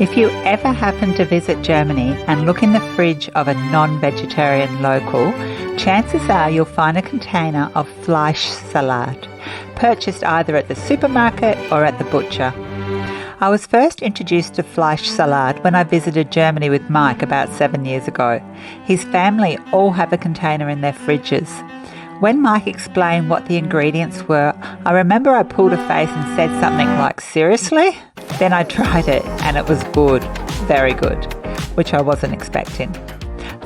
If you ever happen to visit Germany and look in the fridge of a non-vegetarian local, chances are you'll find a container of Fleischsalat, purchased either at the supermarket or at the butcher. I was first introduced to Fleischsalat when I visited Germany with Mike about 7 years ago. His family all have a container in their fridges. When Mike explained what the ingredients were, I remember I pulled a face and said something like, "Seriously?" Then I tried it and it was good, very good, which I wasn't expecting.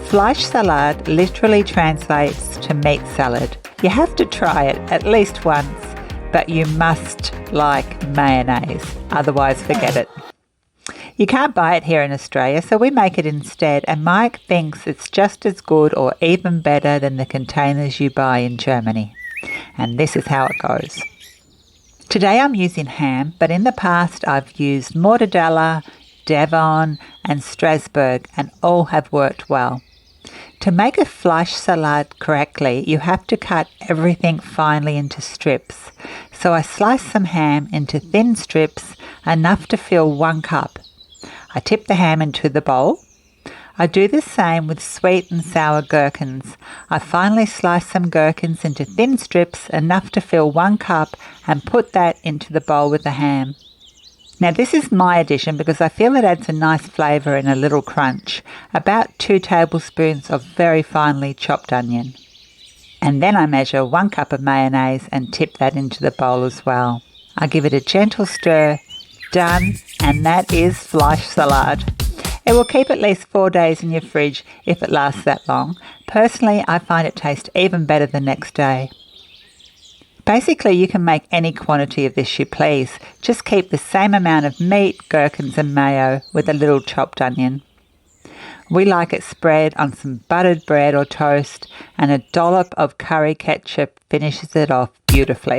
Fleischsalat literally translates to meat salad. You have to try it at least once, but you must like mayonnaise, otherwise forget it. You can't buy it here in Australia, so we make it instead, and Mike thinks it's just as good or even better than the containers you buy in Germany. And this is how it goes. Today I'm using ham, but in the past I've used Mortadella, Devon and Strasbourg, and all have worked well. To make a Fleischsalat correctly, you have to cut everything finely into strips. So I slice some ham into thin strips, enough to fill 1 cup. I tip the ham into the bowl. I do the same with sweet and sour gherkins. I finally slice some gherkins into thin strips, enough to fill 1 cup, and put that into the bowl with the ham. Now this is my addition because I feel it adds a nice flavour and a little crunch. About 2 tablespoons of very finely chopped onion. And then I measure 1 cup of mayonnaise and tip that into the bowl as well. I give it a gentle stir. Done, and that is Fleischsalat. It will keep at least 4 days in your fridge if it lasts that long. Personally, I find it tastes even better the next day. Basically, you can make any quantity of this you please. Just keep the same amount of meat, gherkins and mayo with a little chopped onion. We like it spread on some buttered bread or toast, and a dollop of curry ketchup finishes it off beautifully.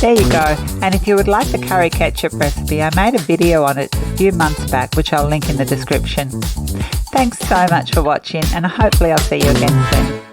There you go, and if you would like the curry ketchup recipe, I made a video on it a few months back, which I'll link in the description. Thanks so much for watching, and hopefully I'll see you again soon.